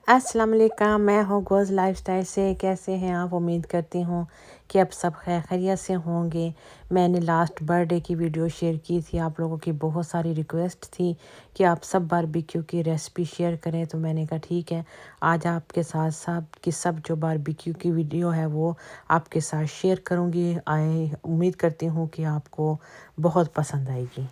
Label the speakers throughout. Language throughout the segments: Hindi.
Speaker 1: अस्सलाम वालेकुम, मैं हूँ गोज़ लाइफ़स्टाइल से। कैसे हैं आप? उम्मीद करती हूँ कि अब सब खैरियत से होंगे। मैंने लास्ट बर्थडे की वीडियो शेयर की थी, आप लोगों की बहुत सारी रिक्वेस्ट थी कि आप सब बारबेक्यू की रेसिपी शेयर करें, तो मैंने कहा ठीक है, आज आपके साथ सब जो बारबेक्यू की वीडियो है वो आपके साथ शेयर करूँगी। उम्मीद करती हूँ कि आपको बहुत पसंद आएगी।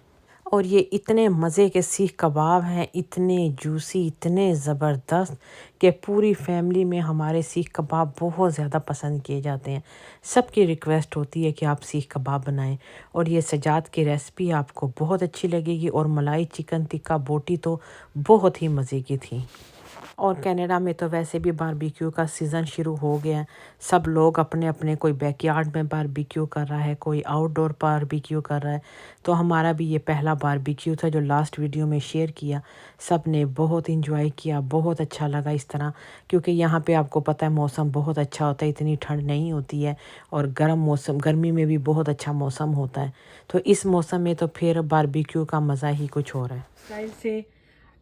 Speaker 1: और ये इतने मज़े के सीख कबाब हैं, इतने जूसी, इतने ज़बरदस्त कि पूरी फैमिली में हमारे सीख कबाब बहुत ज़्यादा पसंद किए जाते हैं। सबकी रिक्वेस्ट होती है कि आप सीख कबाब बनाएं। और ये सजाद की रेसिपी आपको बहुत अच्छी लगेगी। और मलाई चिकन टिक्का बोटी तो बहुत ही मज़े की थी। और कनाडा में तो वैसे भी बारबेक्यू का सीज़न शुरू हो गया है। सब लोग अपने अपने, कोई बैकयार्ड में बारबेक्यू कर रहा है, कोई आउटडोर बारबेक्यू कर रहा है। तो हमारा भी ये पहला बारबेक्यू था जो लास्ट वीडियो में शेयर किया। सब ने बहुत इंजॉय किया, बहुत अच्छा लगा इस तरह, क्योंकि यहाँ पे आपको पता है मौसम बहुत अच्छा होता है, इतनी ठंड नहीं होती है। और गर्मी में भी बहुत अच्छा मौसम होता है। तो इस मौसम में तो फिर बारबेक्यू का मज़ा ही कुछ और है। स्टाइल से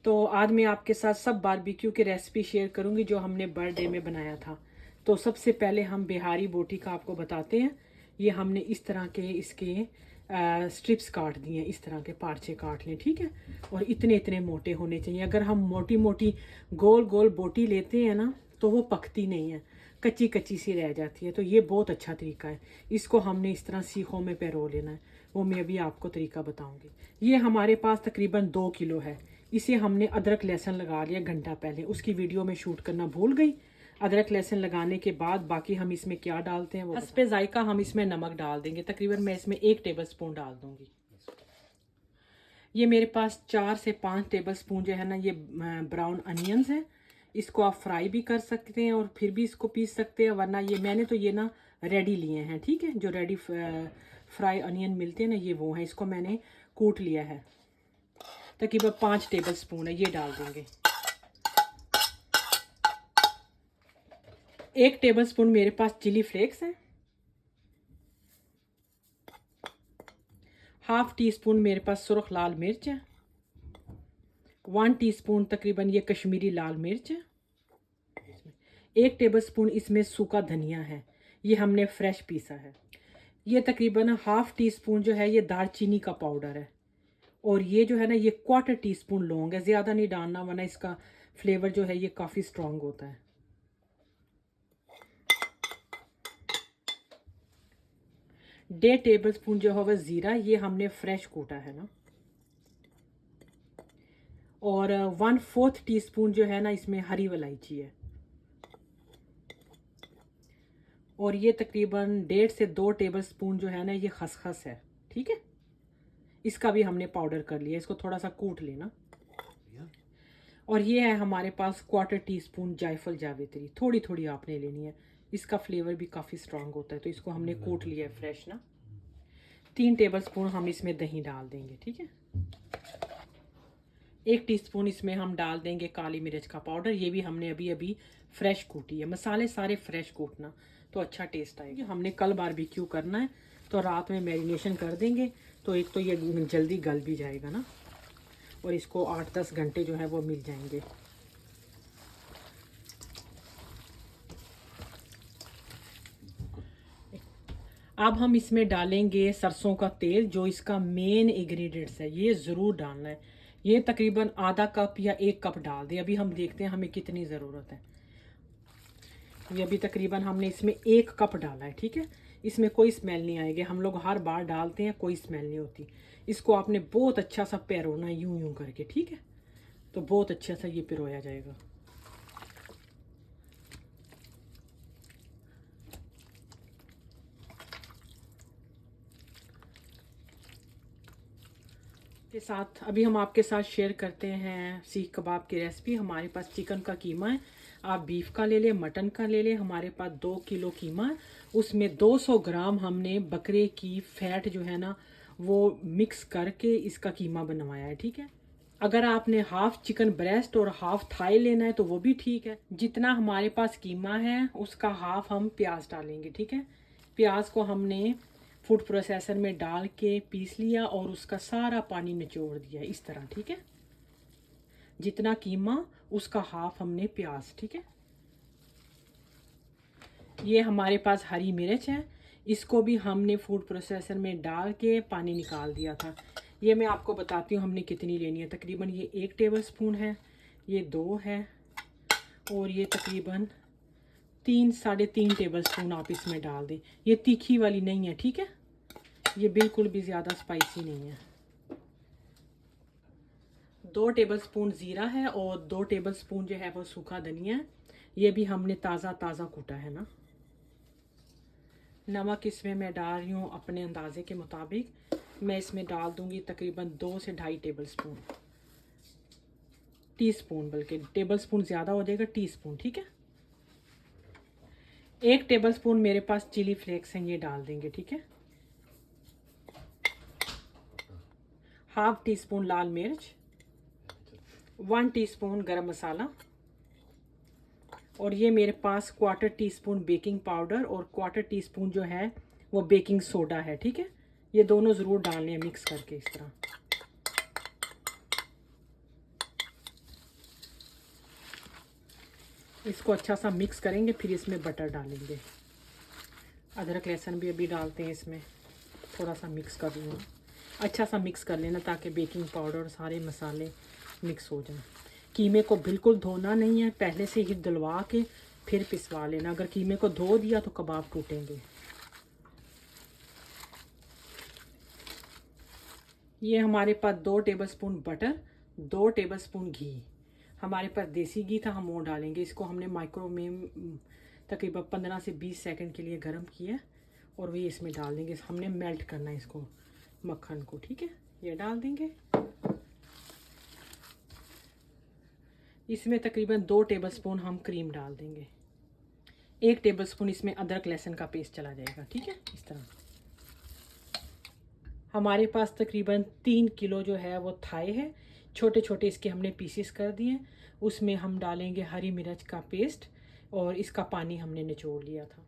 Speaker 1: तो आज मैं आपके साथ सब बारबेक्यू की रेसिपी शेयर करूंगी जो हमने बर्थडे में बनाया था। तो सबसे पहले हम बिहारी बोटी का आपको बताते हैं। ये हमने इस तरह के इसके स्ट्रिप्स काट दिए हैं, इस तरह के पार्चे काट लें, ठीक है। और इतने इतने मोटे होने चाहिए। अगर हम मोटी मोटी गोल गोल बोटी लेते हैं ना तो वो पकती नहीं है, कच्ची कच्ची सी रह जाती है। तो ये बहुत अच्छा तरीका है। इसको हमने इस तरह सीखों में पिरो लेना है, वो मैं अभी आपको तरीका बताऊंगी। ये हमारे पास तकरीबन 2 किलो है। इसे हमने अदरक लहसुन लगा लिया घंटा पहले, उसकी वीडियो में शूट करना भूल गई। अदरक लहसुन लगाने के बाद बाकी हम इसमें क्या डालते हैं वो हस्बे जायका हम इसमें नमक डाल देंगे। तकरीबन मैं इसमें 1 टेबल स्पून डाल दूंगी। ये मेरे पास 4 से 5 टेबल स्पून जो है ना ये ब्राउन अनियंस है। इसको आप फ्राई भी कर सकते हैं और फिर भी इसको पीस सकते हैं, वरना ये मैंने तो ये ना रेडी लिए हैं, ठीक है। जो रेडी फ्राई अनियन मिलते हैं ना ये वो है। इसको मैंने कूट लिया है। तकरीबन 5 टेबल स्पून है, ये डाल देंगे। 1 टेबल स्पून मेरे पास चिली फ्लेक्स है। हाफ टी स्पून मेरे पास सुरख लाल मिर्च है। 1 टीस्पून तकरीबन ये कश्मीरी लाल मिर्च है। 1 टेबल स्पून इसमें सूखा धनिया है, ये हमने फ्रेश पीसा है। ये तकरीबन हाफ टी स्पून जो है ये दालचीनी का पाउडर है। और ये जो है ना ये 1/4 टीस्पून लौंग है। ज़्यादा नहीं डालना वरना इसका फ्लेवर जो है ये काफ़ी स्ट्रॉन्ग होता है। 1.5 टेबल स्पून जो है वह ज़ीरा, ये हमने फ्रेश कूटा है ना। और 1/4 टीस्पून जो है ना इसमें हरी इलायची है। और ये तकरीबन 1.5 से 2 टेबल स्पून जो है ना ये खसखस है, ठीक है। इसका भी हमने पाउडर कर लिया, इसको थोड़ा सा कूट लेना। और ये है हमारे पास 1/4 टीस्पून जायफल जावित्री, थोड़ी थोड़ी आपने लेनी है, इसका फ्लेवर भी काफ़ी स्ट्रांग होता है। तो इसको हमने कूट लिया है फ्रेश ना। 3 टेबल स्पून हम इसमें दही डाल देंगे, ठीक है। 1 टीस्पून इसमें हम डाल देंगे काली मिर्च का पाउडर, ये भी हमने अभी अभी फ्रेश कूटी है। मसाले सारे फ्रेश कूटना तो अच्छा टेस्ट आएगा। हमने कल बारबेक्यू करना है तो रात में मैरिनेशन कर देंगे, तो एक तो ये जल्दी गल भी जाएगा ना, और इसको 8-10 घंटे जो है वो मिल जाएंगे। अब हम इसमें डालेंगे सरसों का तेल, जो इसका मेन इंग्रेडिएंट्स है, ये ज़रूर डालना है। ये तकरीबन आधा कप या 1 कप डाल दें। अभी हम देखते हैं हमें कितनी ज़रूरत है। ये अभी तकरीबन हमने इसमें 1 कप डाला है, ठीक है। इसमें कोई स्मेल नहीं आएगी, हम लोग हर बार डालते हैं, कोई स्मेल नहीं होती। इसको आपने बहुत अच्छा सा पिरोना है, यूं यूं करके, ठीक है। तो बहुत अच्छा सा ये पिरोया जाएगा। के साथ अभी हम आपके साथ शेयर करते हैं सीख कबाब की रेसिपी। हमारे पास चिकन का कीमा है, आप बीफ का ले लें, मटन का ले लें। हमारे पास 2 किलो कीमा है, उसमें 200 ग्राम हमने बकरे की फैट जो है ना वो मिक्स करके इसका कीमा बनवाया है, ठीक है। अगर आपने हाफ चिकन ब्रेस्ट और हाफ थाई लेना है तो वो भी ठीक है। जितना हमारे पास कीमा है उसका हाफ हम प्याज डालेंगे, ठीक है। प्याज को हमने फूड प्रोसेसर में डाल के पीस लिया और उसका सारा पानी निचोड़ दिया इस तरह, ठीक है। जितना कीमा उसका हाफ हमने प्याज, ठीक है। ये हमारे पास हरी मिर्च है, इसको भी हमने फूड प्रोसेसर में डाल के पानी निकाल दिया था। ये मैं आपको बताती हूँ हमने कितनी लेनी है। तकरीबन ये 1 टेबलस्पून है, ये 2 है, और ये तकरीबन 3-3.5 टेबलस्पून आप इसमें डाल दें। ये तीखी वाली नहीं है, ठीक है, ये बिल्कुल भी ज़्यादा स्पाइसी नहीं है। 2 टेबलस्पून ज़ीरा है और 2 टेबलस्पून जो है वो सूखा धनिया है। ये भी हमने ताज़ा कूटा है ना। नमक इसमें मैं डाल रही हूँ अपने अंदाजे के मुताबिक। मैं इसमें डाल दूँगी तकरीबन 2 से 2.5 टेबलस्पून, टीस्पून, बल्कि टेबलस्पून ज़्यादा हो जाएगा, टीस्पून, ठीक है। 1 टेबलस्पून मेरे पास चिली फ्लेक्स हैं, ये डाल देंगे, ठीक है। 1/2 टीस्पून लाल मिर्च, 1 टीस्पून गरम मसाला, और ये मेरे पास 1/4 टीस्पून बेकिंग पाउडर और 1/4 टीस्पून जो है वो बेकिंग सोडा है, ठीक है। ये दोनों ज़रूर डालने हैं मिक्स करके इस तरह। इसको अच्छा सा मिक्स करेंगे, फिर इसमें बटर डालेंगे। अदरक लहसुन भी अभी डालते हैं इसमें, थोड़ा सा मिक्स कर लूँगा। अच्छा सा मिक्स कर लेना ताकि बेकिंग पाउडर और सारे मसाले मिक्स हो जाएं। कीमे को बिल्कुल धोना नहीं है, पहले से ही धुलवा के फिर पिसवा लेना। अगर कीमे को धो दिया तो कबाब टूटेंगे। ये हमारे पास 2 टेबलस्पून बटर, 2 टेबलस्पून घी, हमारे पास देसी घी था, हम वो डालेंगे। इसको हमने माइक्रोवेव तकरीबन 15 से 20 सेकंड के लिए गर्म किया और वही इसमें डाल देंगे। हमने मेल्ट करना है इसको, मक्खन को, ठीक है। ये डाल देंगे। इसमें तकरीबन 2 टेबलस्पून हम क्रीम डाल देंगे। 1 टेबलस्पून इसमें अदरक लहसुन का पेस्ट चला जाएगा, ठीक है, इस तरह। हमारे पास तकरीबन 3 किलो जो है वो थाई है, छोटे छोटे इसके हमने पीसेस कर दिए। उसमें हम डालेंगे हरी मिर्च का पेस्ट और इसका पानी हमने निचोड़ लिया था।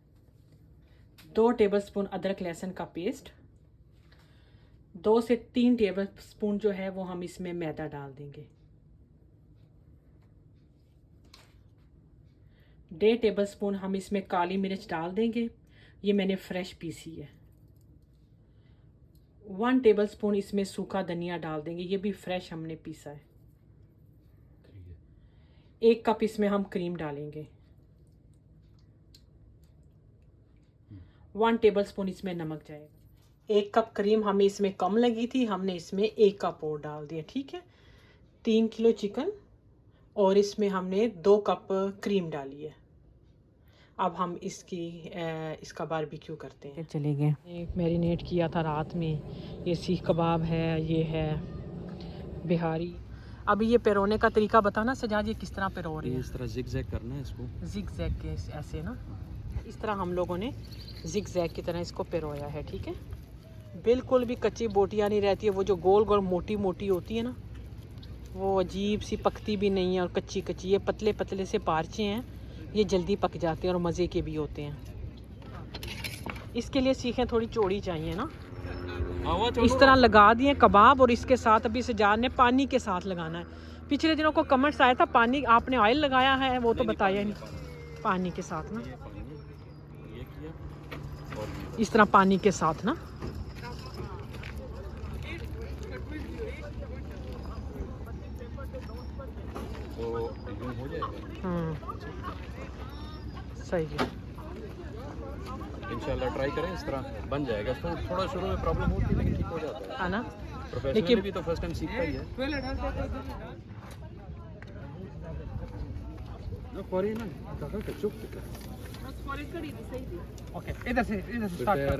Speaker 1: 2 टेबलस्पून अदरक लहसुन का पेस्ट, 2 से 3 टेबलस्पून जो है वो हम इसमें मैदा डाल देंगे। 1.5 टेबलस्पून हम इसमें काली मिर्च डाल देंगे, ये मैंने फ्रेश पीसी है। 1 टेबलस्पून इसमें सूखा धनिया डाल देंगे, ये भी फ्रेश हमने पीसा है। 1 कप इसमें हम क्रीम डालेंगे। 1 टेबलस्पून इसमें नमक जाएगा। 1 कप क्रीम हमें इसमें कम लगी थी, हमने इसमें 1 कप और डाल दिया, ठीक है। 3 किलो चिकन और इसमें हमने 2 कप क्रीम डाली है। अब हम इसका बारबेक्यू करते हैं। चले गए, एक मैरिनेट किया था रात में। ये सीख कबाब है, ये है बिहारी। अभी ये पिरोने का तरीका बताना सजाद, ये किस तरह पिरो रही है?
Speaker 2: इस तरह जिग जैग करना है इसको,
Speaker 1: जिग जैग के ऐसे ना, इस तरह हम लोगों ने जिग जैग की तरह इसको पिरोया है, ठीक है। बिल्कुल भी कच्ची बोटियाँ नहीं रहती है, वो जो गोल गोल मोटी मोटी होती है ना, वो अजीब सी पकती भी नहीं है और कच्ची कच्ची। ये पतले पतले से पारचे हैं, ये जल्दी पक जाते हैं और मज़े के भी होते हैं। इसके लिए सीखें थोड़ी चौड़ी चाहिए ना। इस तरह लगा दिए कबाब और इसके साथ अभी सजाद ने पानी के साथ लगाना है। पिछले दिनों को कमेंट्स आया था पानी आपने ऑयल लगाया है, वो तो बताया नहीं। पानी के साथ ना, इस तरह पानी के साथ ना। सही है,
Speaker 2: इंशाल्लाह ट्राई करें, इस तरह बन जाएगा। तो थोड़ा शुरू में प्रॉब्लम होती है लेकिन ठीक हो जाता है
Speaker 1: ना।
Speaker 2: प्रोफेशनली भी तो फर्स्ट टाइम सीखता ही है।
Speaker 1: ओके, इधर से स्टार्ट कर।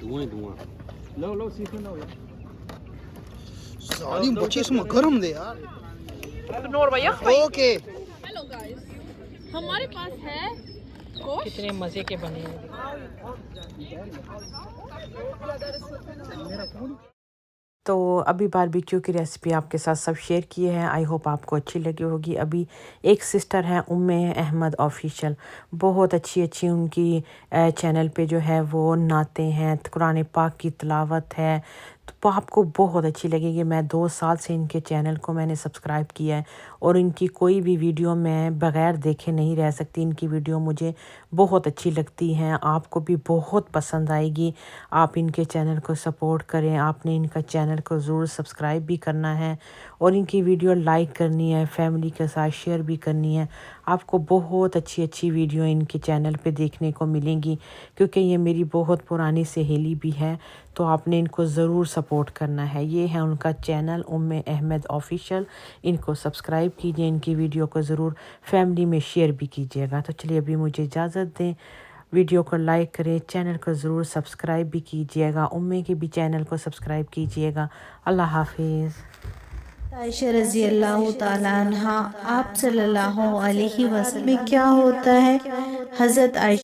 Speaker 2: धुआं ही धुआं लो लो सीख लो
Speaker 3: साली बच्चे इसमें गरम दे यार ओके
Speaker 4: हेलो गाइस, हमारे पास है गोश्त।
Speaker 1: कितने मज़े के बने हैं। तो अभी बारबेक्यू की रेसिपी आपके साथ सब शेयर की है। आई होप आपको अच्छी लगी होगी। अभी एक सिस्टर है उम्मे अहमद ऑफिशियल, बहुत अच्छी अच्छी उनकी चैनल पे जो है वो नाते हैं, कुरान पाक की तिलावत है, तो आपको बहुत अच्छी लगेगी। मैं 2 साल से इनके चैनल को मैंने सब्सक्राइब किया है और इनकी कोई भी वीडियो मैं बग़ैर देखे नहीं रह सकती। इनकी वीडियो मुझे बहुत अच्छी लगती हैं, आपको भी बहुत पसंद आएगी। आप इनके चैनल को सपोर्ट करें, आपने इनका चैनल को ज़रूर सब्सक्राइब भी करना है और इनकी वीडियो लाइक करनी है, फैमिली के साथ शेयर भी करनी है। आपको बहुत अच्छी अच्छी वीडियो इनके चैनल पे देखने को मिलेंगी, क्योंकि ये मेरी बहुत पुरानी सहेली भी है, तो आपने इनको ज़रूर सपोर्ट करना है। ये है उनका चैनल उम्मे अहमद ऑफिशियल, इनको सब्सक्राइब कीजिए, इनकी वीडियो को ज़रूर फैमिली में शेयर भी कीजिएगा। तो चलिए अभी मुझे इजाज़त दें, वीडियो को लाइक करें, चैनल को ज़रूर सब्सक्राइब भी कीजिएगा, उम्मे के भी चैनल को सब्सक्राइब कीजिएगा। अल्लाह हाफिज़।
Speaker 5: आयशा रज़ी अल्लाह ताला अन्हा आप सल्लल्लाहु अलैहि वसल्लम में क्या होता है, हज़रत आयशा